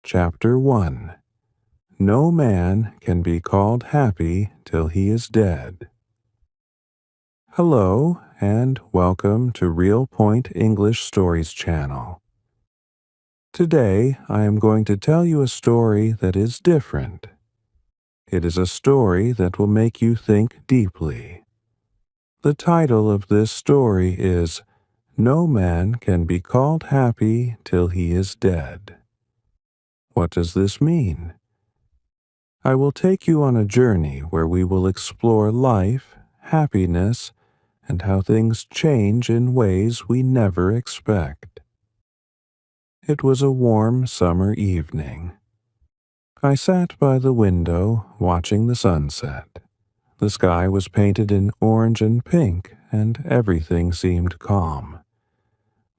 Chapter 1. No man can be called happy till he is dead. Hello, and welcome to Real Point English Stories channel. Today, I am going to tell you a story that is different. It is a story that will make you think deeply. The title of this story is No Man Can Be Called Happy Till He Is Dead. What does this mean? I will take you on a journey where we will explore life, happiness, and how things change in ways we never expect. It was a warm summer evening. I sat by the window watching the sunset. The sky was painted in orange and pink, and everything seemed calm.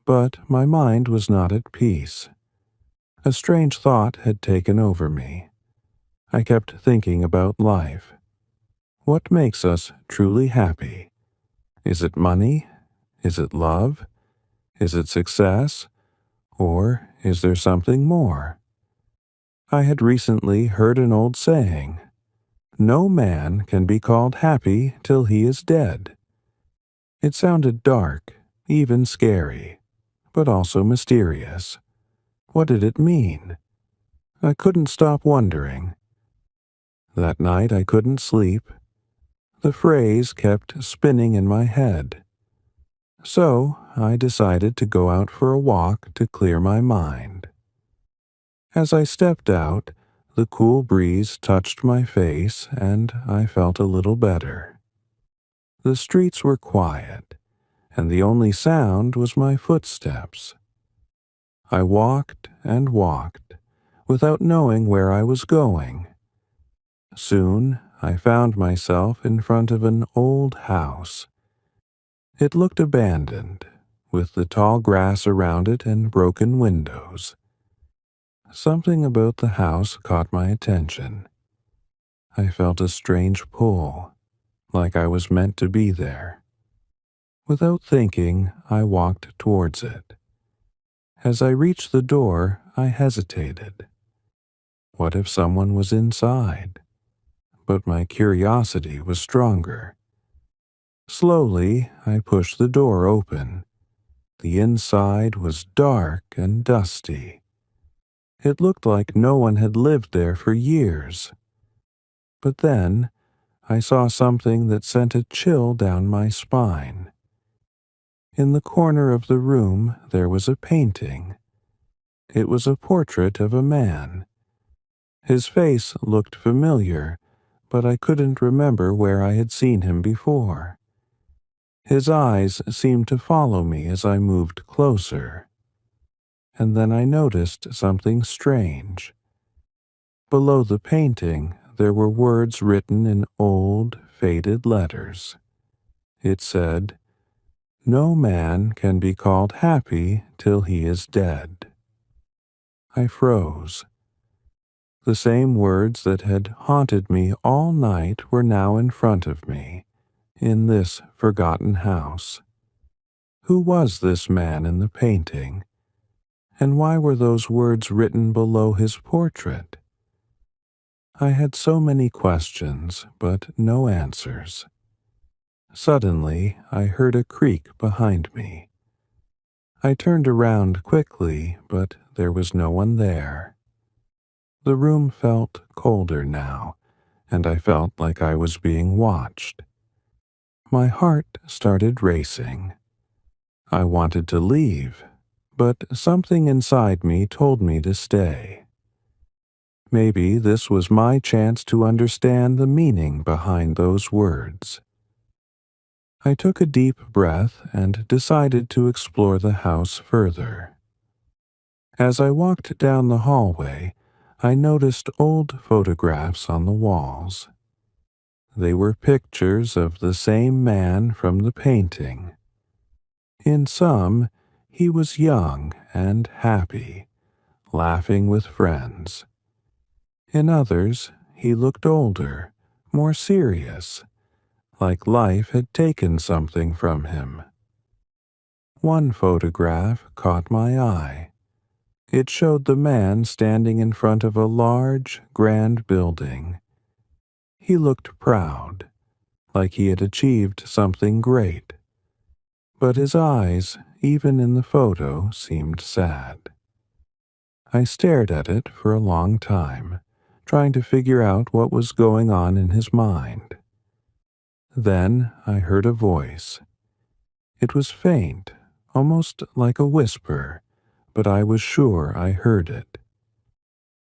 But my mind was not at peace. A strange thought had taken over me. I kept thinking about life. What makes us truly happy? Is it money? Is it love? Is it success? Or is there something more? I had recently heard an old saying, "No man can be called happy till he is dead." It sounded dark, even scary, but also mysterious. What did it mean? I couldn't stop wondering. That night I couldn't sleep. The phrase kept spinning in my head. So I decided to go out for a walk to clear my mind. As I stepped out, the cool breeze touched my face and I felt a little better. The streets were quiet, and the only sound was my footsteps. I walked and walked, without knowing where I was going. Soon I found myself in front of an old house. It looked abandoned, with the tall grass around it and broken windows. Something about the house caught my attention. I felt a strange pull, like I was meant to be there. Without thinking, I walked towards it. As I reached the door, I hesitated. What if someone was inside? But my curiosity was stronger. Slowly, I pushed the door open. The inside was dark and dusty. It looked like no one had lived there for years. But then, I saw something that sent a chill down my spine. In the corner of the room, there was a painting. It was a portrait of a man. His face looked familiar, but I couldn't remember where I had seen him before. His eyes seemed to follow me as I moved closer. And then I noticed something strange. Below the painting, there were words written in old, faded letters. It said, "No man can be called happy till he is dead." I froze. The same words that had haunted me all night were now in front of me, in this forgotten house. Who was this man in the painting? And why were those words written below his portrait? I had so many questions, but no answers. Suddenly, I heard a creak behind me. I turned around quickly, but there was no one there. The room felt colder now, and I felt like I was being watched. My heart started racing. I wanted to leave, but something inside me told me to stay. Maybe this was my chance to understand the meaning behind those words. I took a deep breath and decided to explore the house further. As I walked down the hallway, I noticed old photographs on the walls. They were pictures of the same man from the painting. In some, he was young and happy, laughing with friends. In others, he looked older, more serious, like life had taken something from him. One photograph caught my eye. It showed the man standing in front of a large, grand building. He looked proud, like he had achieved something great. But his eyes, even in the photo, seemed sad. I stared at it for a long time, trying to figure out what was going on in his mind. Then I heard a voice. It was faint, almost like a whisper, but I was sure I heard it.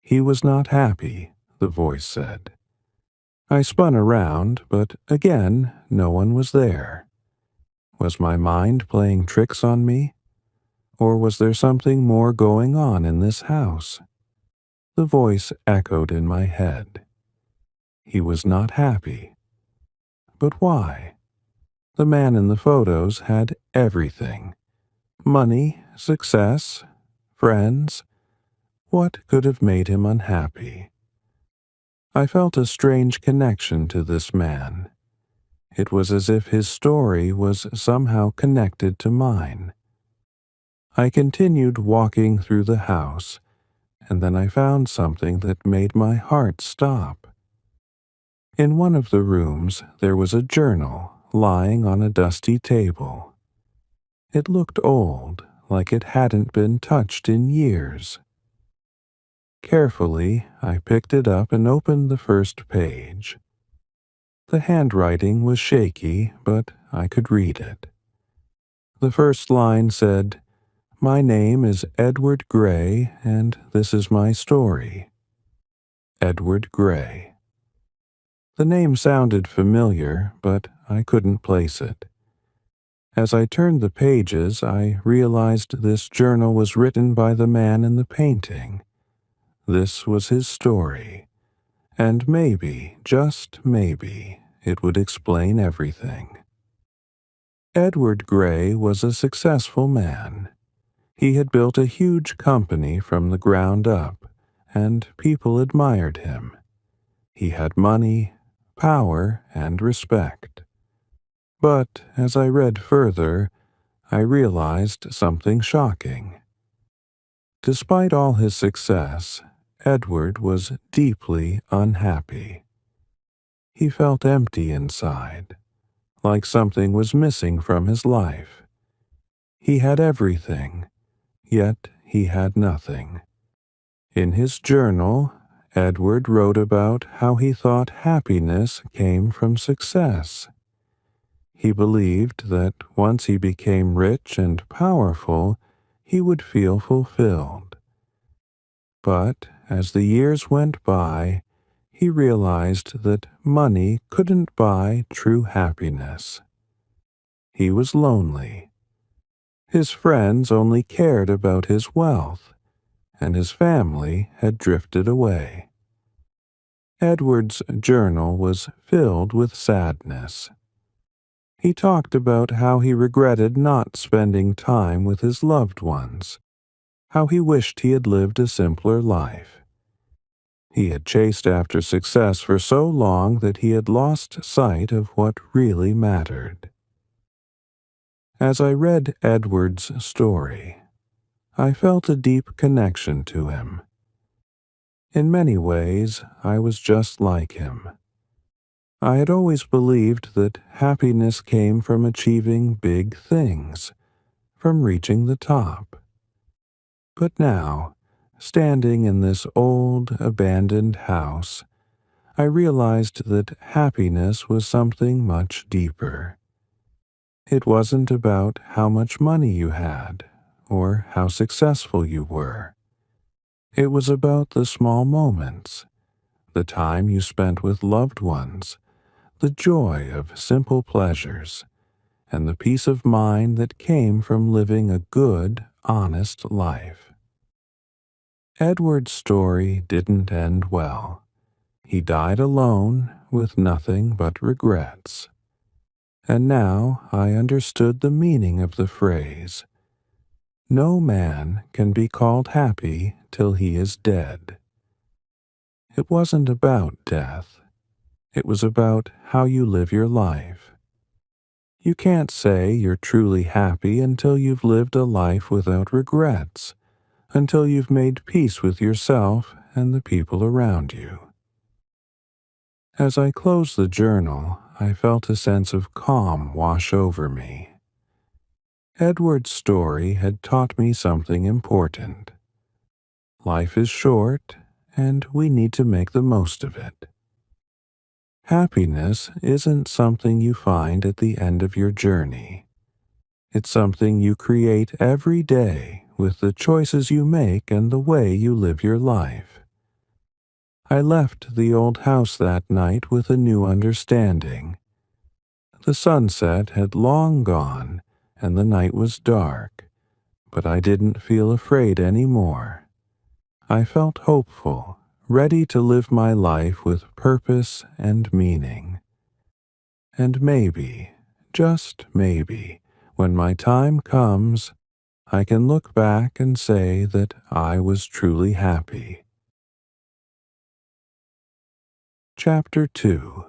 He was not happy, the voice said. I spun around, but again, no one was there. Was my mind playing tricks on me? Or was there something more going on in this house? The voice echoed in my head. He was not happy. But why? The man in the photos had everything. Money, success, friends. What could have made him unhappy? I felt a strange connection to this man. It was as if his story was somehow connected to mine. I continued walking through the house, and then I found something that made my heart stop. In one of the rooms there was a journal lying on a dusty table. It looked old, like it hadn't been touched in years. Carefully, I picked it up and opened the first page. The handwriting was shaky, but I could read it. The first line said, "My name is Edward Gray, and this is my story." Edward Gray. The name sounded familiar, but I couldn't place it. As I turned the pages, I realized this journal was written by the man in the painting. This was his story, and maybe, just maybe, it would explain everything. Edward Gray was a successful man. He had built a huge company from the ground up, and people admired him. He had money, power, and respect. But as I read further, I realized something shocking. Despite all his success, Edward was deeply unhappy. He felt empty inside, like something was missing from his life. He had everything, yet he had nothing. In his journal, Edward wrote about how he thought happiness came from success. He believed that once he became rich and powerful, he would feel fulfilled. But as the years went by, he realized that money couldn't buy true happiness. He was lonely. His friends only cared about his wealth, and his family had drifted away. Edward's journal was filled with sadness. He talked about how he regretted not spending time with his loved ones, how he wished he had lived a simpler life. He had chased after success for so long that he had lost sight of what really mattered. As I read Edward's story, I felt a deep connection to him. In many ways, I was just like him. I had always believed that happiness came from achieving big things, from reaching the top. But now, standing in this old, abandoned house, I realized that happiness was something much deeper. It wasn't about how much money you had, or how successful you were. It was about the small moments, the time you spent with loved ones, the joy of simple pleasures, and the peace of mind that came from living a good, honest life. Edward's story didn't end well. He died alone, with nothing but regrets. And now I understood the meaning of the phrase, "No man can be called happy till he is dead." It wasn't about death. It was about how you live your life. You can't say you're truly happy until you've lived a life without regrets, until you've made peace with yourself and the people around you. As I closed the journal, I felt a sense of calm wash over me. Edward's story had taught me something important. Life is short, and we need to make the most of it. Happiness isn't something you find at the end of your journey. It's something you create every day with the choices you make and the way you live your life. I left the old house that night with a new understanding. The sunset had long gone, and the night was dark, but I didn't feel afraid anymore. I felt hopeful, ready to live my life with purpose and meaning. And maybe, just maybe, when my time comes, I can look back and say that I was truly happy. Chapter 2: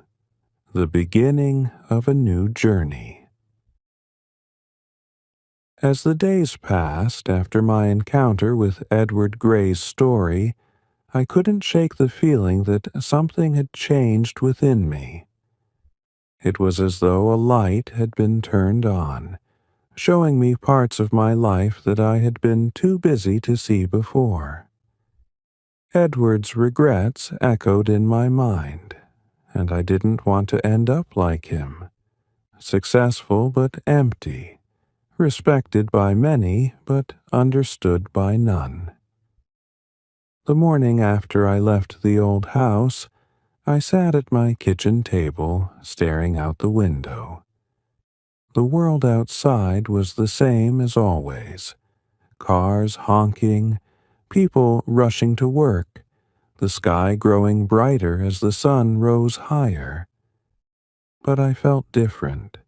The Beginning of a New Journey. As the days passed after my encounter with Edward Gray's story, I couldn't shake the feeling that something had changed within me. It was as though a light had been turned on, showing me parts of my life that I had been too busy to see before. Edward's regrets echoed in my mind, and I didn't want to end up like him, successful but empty, respected by many but understood by none. The morning after I left the old house, I sat at my kitchen table, staring out the window. The world outside was the same as always. Cars honking, people rushing to work, the sky growing brighter as the sun rose higher. But I felt different.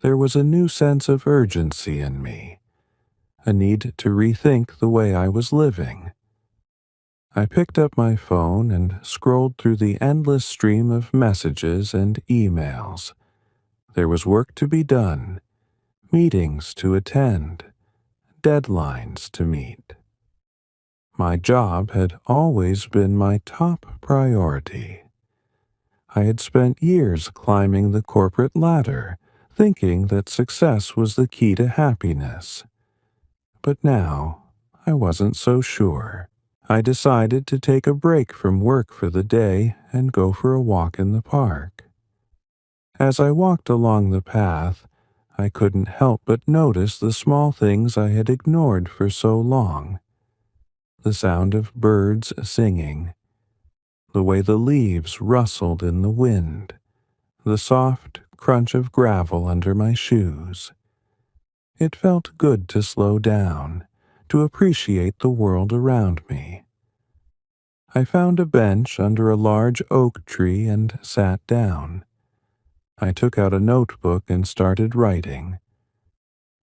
There was a new sense of urgency in me, a need to rethink the way I was living. I picked up my phone and scrolled through the endless stream of messages and emails. There was work to be done, meetings to attend, deadlines to meet. My job had always been my top priority. I had spent years climbing the corporate ladder, thinking that success was the key to happiness. But now, I wasn't so sure. I decided to take a break from work for the day and go for a walk in the park. As I walked along the path, I couldn't help but notice the small things I had ignored for so long. The sound of birds singing, the way the leaves rustled in the wind, the soft crunch of gravel under my shoes. It felt good to slow down, to appreciate the world around me. I found a bench under a large oak tree and sat down. I took out a notebook and started writing.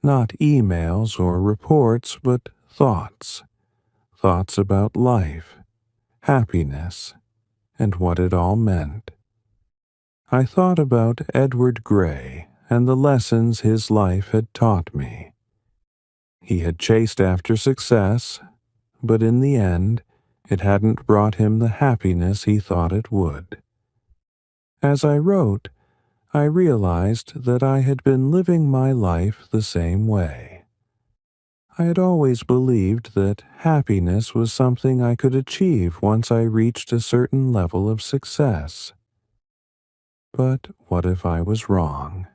Not emails or reports, but thoughts. Thoughts about life, happiness, and what it all meant. I thought about Edward Gray and the lessons his life had taught me. He had chased after success, but in the end, it hadn't brought him the happiness he thought it would. As I wrote, I realized that I had been living my life the same way. I had always believed that happiness was something I could achieve once I reached a certain level of success. But what if I was wrong?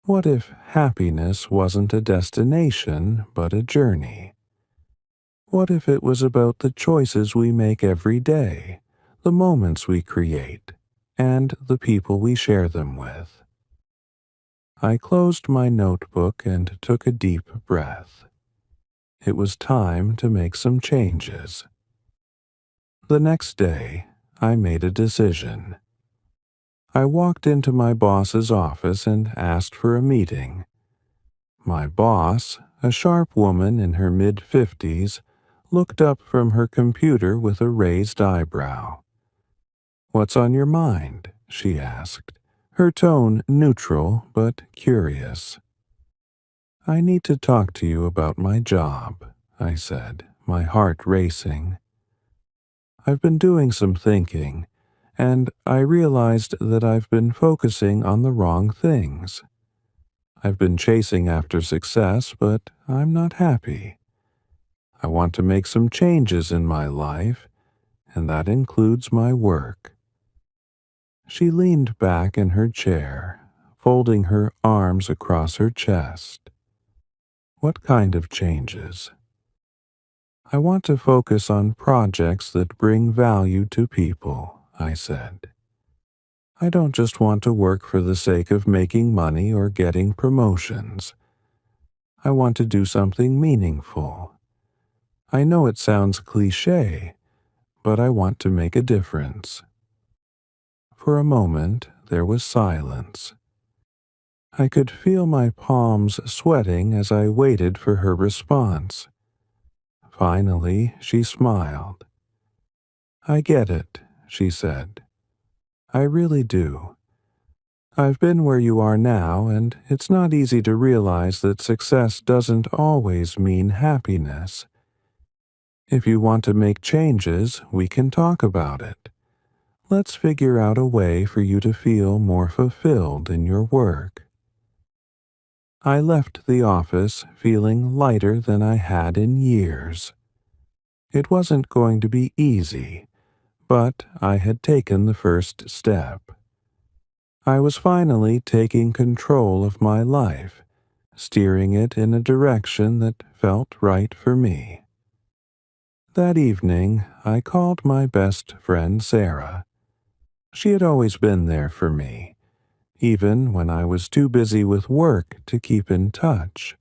What if happiness wasn't a destination, but a journey? What if it was about the choices we make every day, the moments we create, and the people we share them with? I closed my notebook and took a deep breath. It was time to make some changes. The next day, I made a decision. I walked into my boss's office and asked for a meeting. My boss, a sharp woman in her mid-50s, looked up from her computer with a raised eyebrow. "What's on your mind?" she asked, her tone neutral but curious. "I need to talk to you about my job," I said, my heart racing. I've been doing some thinking, and I realized that I've been focusing on the wrong things. I've been chasing after success, but I'm not happy. I want to make some changes in my life, and that includes my work. She leaned back in her chair, folding her arms across her chest. What kind of changes? I want to focus on projects that bring value to people, I said. I don't just want to work for the sake of making money or getting promotions. I want to do something meaningful. I know it sounds cliché, but I want to make a difference. For a moment, there was silence. I could feel my palms sweating as I waited for her response. Finally, she smiled. I get it, she said. I really do. I've been where you are now, and it's not easy to realize that success doesn't always mean happiness. If you want to make changes, we can talk about it. Let's figure out a way for you to feel more fulfilled in your work. I left the office feeling lighter than I had in years. It wasn't going to be easy, but I had taken the first step. I was finally taking control of my life, steering it in a direction that felt right for me. That evening, I called my best friend Sarah. She had always been there for me, even when I was too busy with work to keep in touch.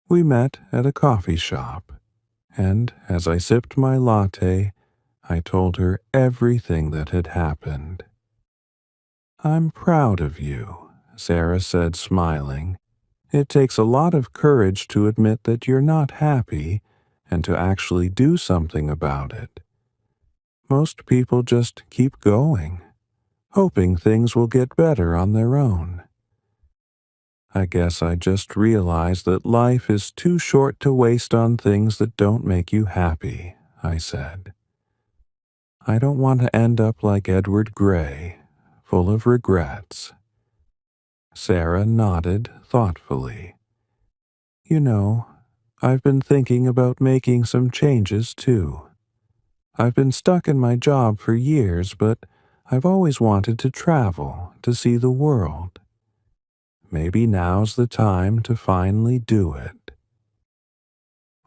We met at a coffee shop, and as I sipped my latte, I told her everything that had happened. I'm proud of you, Sarah said, smiling. It takes a lot of courage to admit that you're not happy and to actually do something about it. Most people just keep going, hoping things will get better on their own. I guess I just realized that life is too short to waste on things that don't make you happy, I said. I don't want to end up like Edward Gray, full of regrets. Sarah nodded thoughtfully. You know, I've been thinking about making some changes too. I've been stuck in my job for years, but I've always wanted to travel, to see the world. Maybe now's the time to finally do it.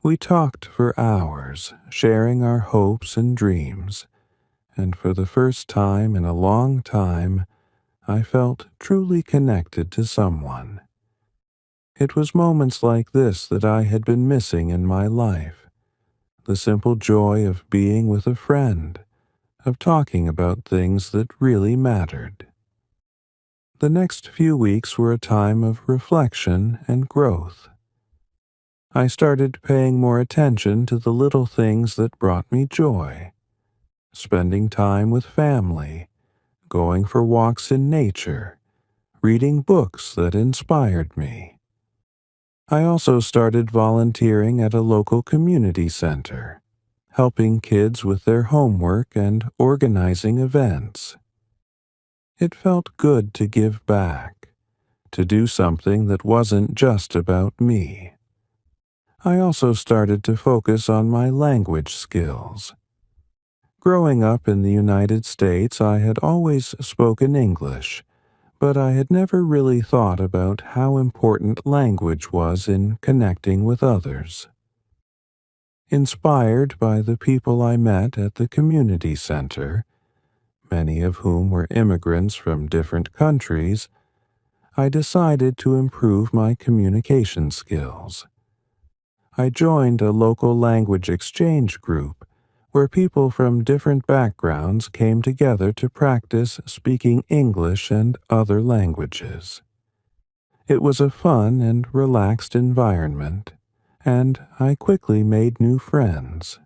We talked for hours, sharing our hopes and dreams, and for the first time in a long time, I felt truly connected to someone. It was moments like this that I had been missing in my life. The simple joy of being with a friend, of talking about things that really mattered. The next few weeks were a time of reflection and growth. I started paying more attention to the little things that brought me joy, spending time with family, going for walks in nature, reading books that inspired me. I also started volunteering at a local community center, helping kids with their homework and organizing events. It felt good to give back, to do something that wasn't just about me. I also started to focus on my language skills. Growing up in the United States, I had always spoken English, but I had never really thought about how important language was in connecting with others. Inspired by the people I met at the community center, many of whom were immigrants from different countries, I decided to improve my communication skills. I joined a local language exchange group where people from different backgrounds came together to practice speaking English and other languages. It was a fun and relaxed environment, and I quickly made new friends.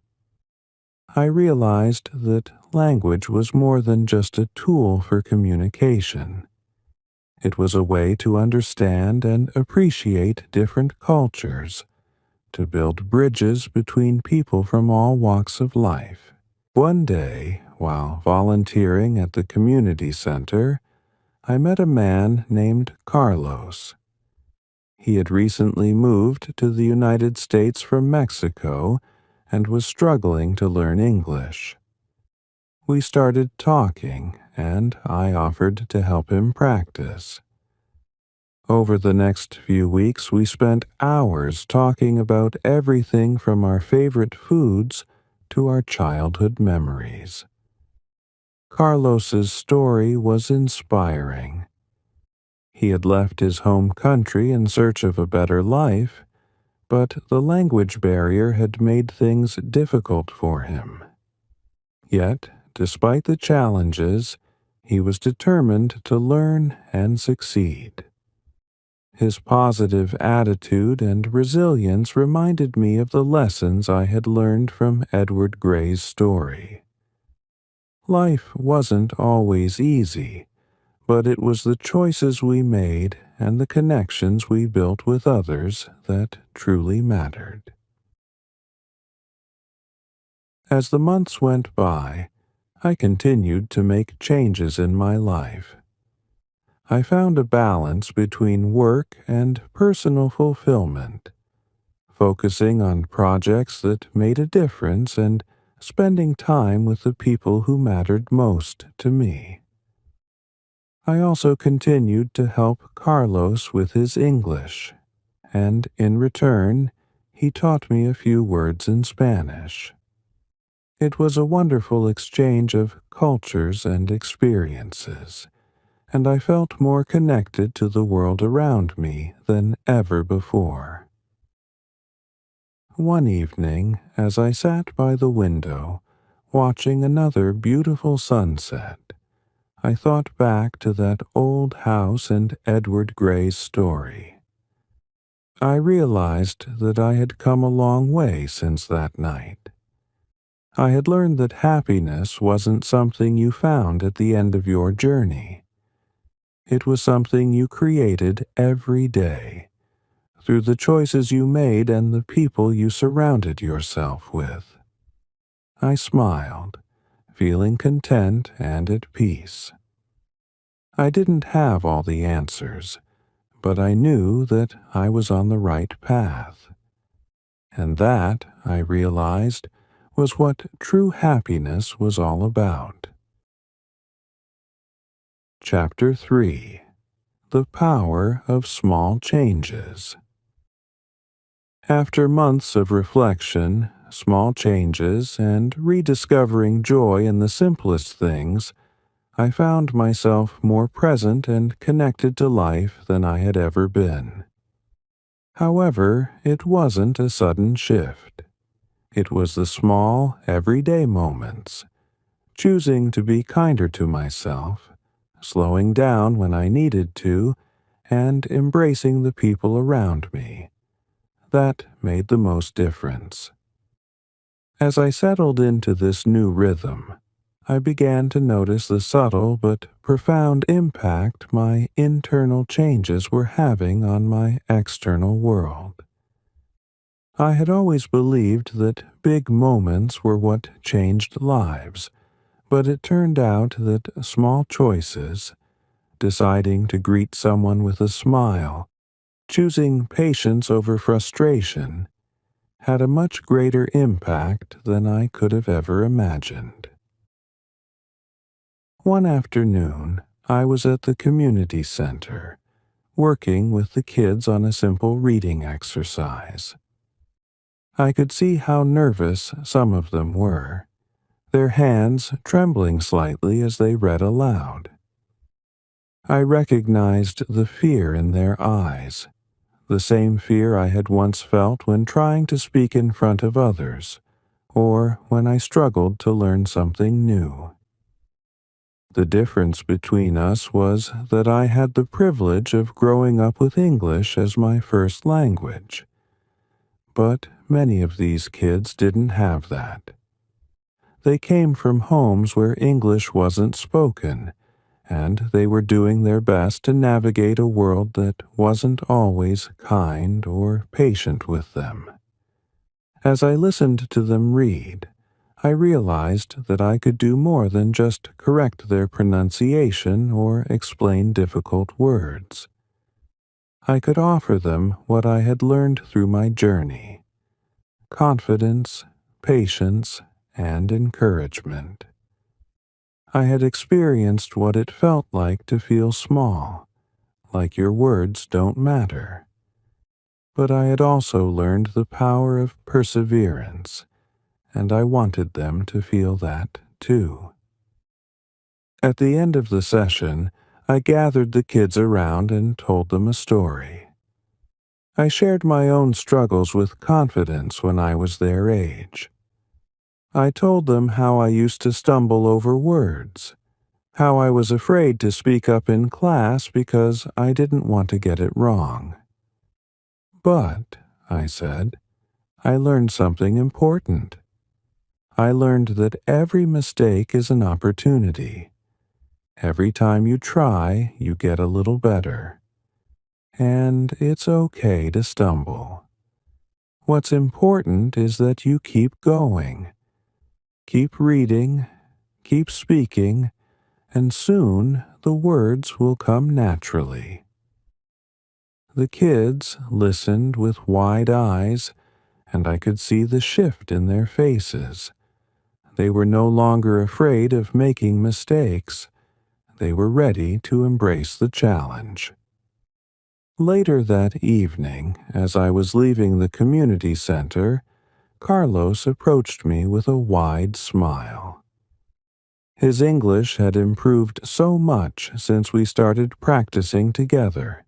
I realized that language was more than just a tool for communication. It was a way to understand and appreciate different cultures, to build bridges between people from all walks of life. One day, while volunteering at the community center, I met a man named Carlos. He had recently moved to the United States from Mexico and was struggling to learn English. We started talking, and I offered to help him practice. Over the next few weeks, we spent hours talking about everything from our favorite foods to our childhood memories. Carlos's story was inspiring. He had left his home country in search of a better life, but the language barrier had made things difficult for him. Yet, despite the challenges, he was determined to learn and succeed. His positive attitude and resilience reminded me of the lessons I had learned from Edward Gray's story. Life wasn't always easy, but it was the choices we made and the connections we built with others that truly mattered. As the months went by, I continued to make changes in my life. I found a balance between work and personal fulfillment, focusing on projects that made a difference and spending time with the people who mattered most to me. I also continued to help Carlos with his English, and in return, he taught me a few words in Spanish. It was a wonderful exchange of cultures and experiences, and I felt more connected to the world around me than ever before. One evening, as I sat by the window, watching another beautiful sunset, I thought back to that old house and Edward Gray's story. I realized that I had come a long way since that night. I had learned that happiness wasn't something you found at the end of your journey. It was something you created every day, through the choices you made and the people you surrounded yourself with. I smiled, feeling content and at peace. I didn't have all the answers, but I knew that I was on the right path. And that, I realized, was what true happiness was all about. Chapter 3: The Power of Small Changes. After months of reflection, small changes, and rediscovering joy in the simplest things, I found myself more present and connected to life than I had ever been. However, it wasn't a sudden shift. It was the small, everyday moments, choosing to be kinder to myself, slowing down when I needed to, and embracing the people around me. That made the most difference. As I settled into this new rhythm, I began to notice the subtle but profound impact my internal changes were having on my external world. I had always believed that big moments were what changed lives, but it turned out that small choices, deciding to greet someone with a smile, choosing patience over frustration, had a much greater impact than I could have ever imagined. One afternoon, I was at the community center, working with the kids on a simple reading exercise. I could see how nervous some of them were, their hands trembling slightly as they read aloud. I recognized the fear in their eyes, the same fear I had once felt when trying to speak in front of others, or when I struggled to learn something new. The difference between us was that I had the privilege of growing up with English as my first language. But many of these kids didn't have that. They came from homes where English wasn't spoken, and they were doing their best to navigate a world that wasn't always kind or patient with them. As I listened to them read, I realized that I could do more than just correct their pronunciation or explain difficult words. I could offer them what I had learned through my journey: confidence, patience, and encouragement. I had experienced what it felt like to feel small, like your words don't matter. But I had also learned the power of perseverance, and I wanted them to feel that too. At the end of the session, I gathered the kids around and told them a story. I shared my own struggles with confidence when I was their age. I told them how I used to stumble over words, how I was afraid to speak up in class because I didn't want to get it wrong. But, I said, I learned something important. I learned that every mistake is an opportunity. Every time you try, you get a little better. And it's okay to stumble. What's important is that you keep going. Keep reading, keep speaking, and soon the words will come naturally. The kids listened with wide eyes, and I could see the shift in their faces. They were no longer afraid of making mistakes. They were ready to embrace the challenge. Later that evening, as I was leaving the community center, Carlos approached me with a wide smile. His English had improved so much since we started practicing together,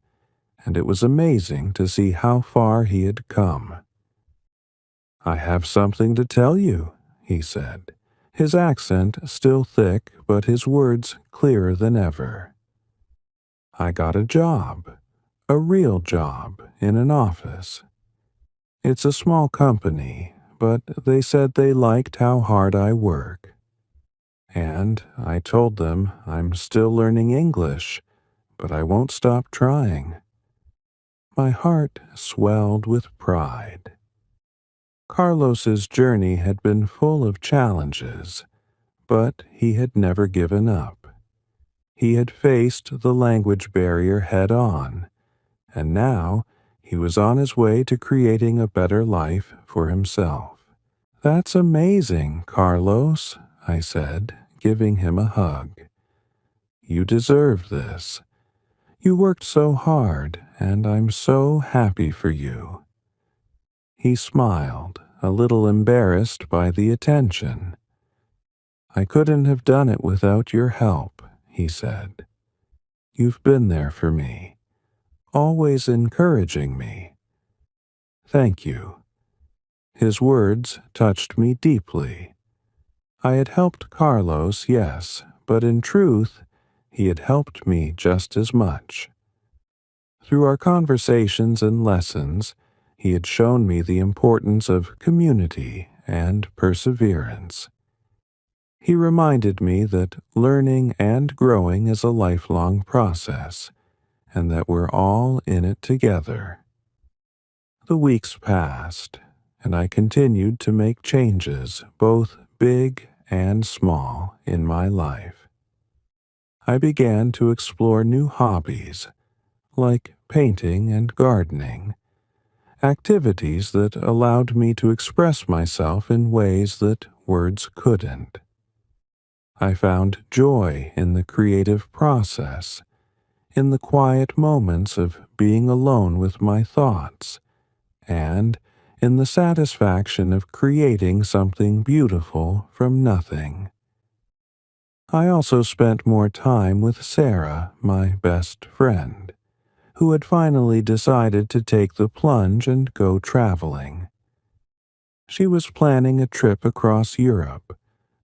and it was amazing to see how far he had come. "I have something to tell you," he said, his accent still thick but his words clearer than ever. "I got a job, a real job, in an office. It's a small company, but they said they liked how hard I work. And I told them I'm still learning English, but I won't stop trying." My heart swelled with pride. Carlos's journey had been full of challenges, but he had never given up. He had faced the language barrier head on, and now he was on his way to creating a better life for himself. "That's amazing, Carlos," I said, giving him a hug. "You deserve this. You worked so hard, and I'm so happy for you." He smiled, a little embarrassed by the attention. "I couldn't have done it without your help," he said. "You've been there for me, always encouraging me. Thank you." His words touched me deeply. I had helped Carlos, yes, but in truth, he had helped me just as much. Through our conversations and lessons, he had shown me the importance of community and perseverance. He reminded me that learning and growing is a lifelong process, and that we're all in it together. The weeks passed, and I continued to make changes, both big and small, in my life. I began to explore new hobbies, like painting and gardening, activities that allowed me to express myself in ways that words couldn't. I found joy in the creative process, in the quiet moments of being alone with my thoughts, and in the satisfaction of creating something beautiful from nothing. I also spent more time with Sarah, my best friend, who had finally decided to take the plunge and go traveling. She was planning a trip across Europe,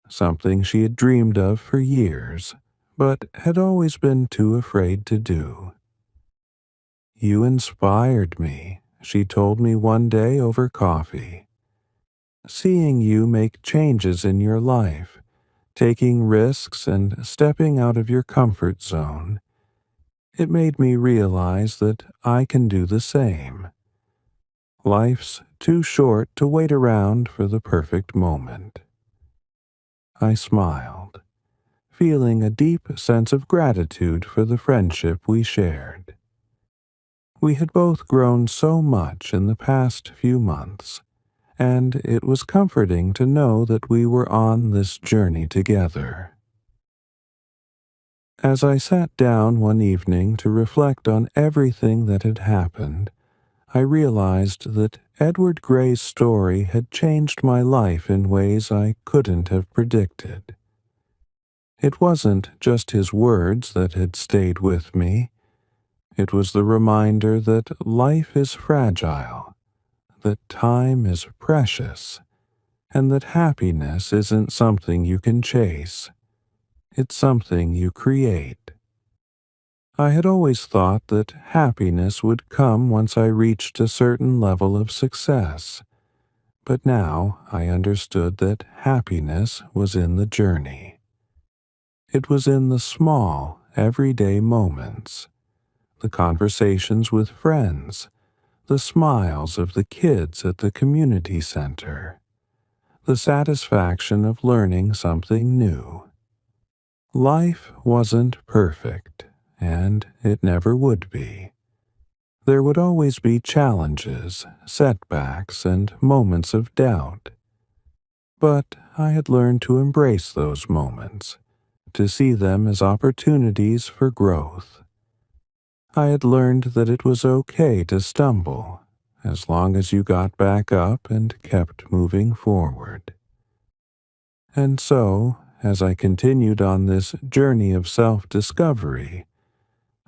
something she had dreamed of for years, but had always been too afraid to do. "You inspired me," she told me one day over coffee. "Seeing you make changes in your life, taking risks and stepping out of your comfort zone, it made me realize that I can do the same. Life's too short to wait around for the perfect moment. I smiled, feeling a deep sense of gratitude for the friendship we shared. We had both grown so much in the past few months, and it was comforting to know that we were on this journey together. As I sat down one evening to reflect on everything that had happened, I realized that Edward Gray's story had changed my life in ways I couldn't have predicted. It wasn't just his words that had stayed with me. It was the reminder that life is fragile, that time is precious, and that happiness isn't something you can chase. It's something you create. I had always thought that happiness would come once I reached a certain level of success, but now I understood that happiness was in the journey. It was in the small, everyday moments, the conversations with friends, the smiles of the kids at the community center, the satisfaction of learning something new. Life wasn't perfect, and it never would be. There would always be challenges, setbacks, and moments of doubt. But I had learned to embrace those moments, to see them as opportunities for growth. I had learned that it was okay to stumble, as long as you got back up and kept moving forward. And so, as I continued on this journey of self-discovery,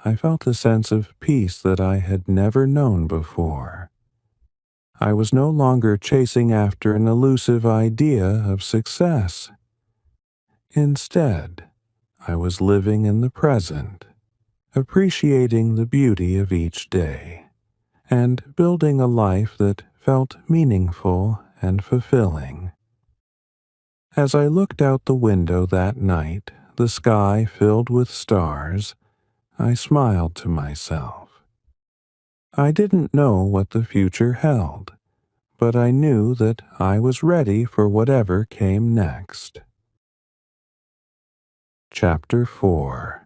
I felt a sense of peace that I had never known before. I was no longer chasing after an elusive idea of success. Instead, I was living in the present, appreciating the beauty of each day, and building a life that felt meaningful and fulfilling. As I looked out the window that night, the sky filled with stars, I smiled to myself. I didn't know what the future held, but I knew that I was ready for whatever came next. Chapter 4.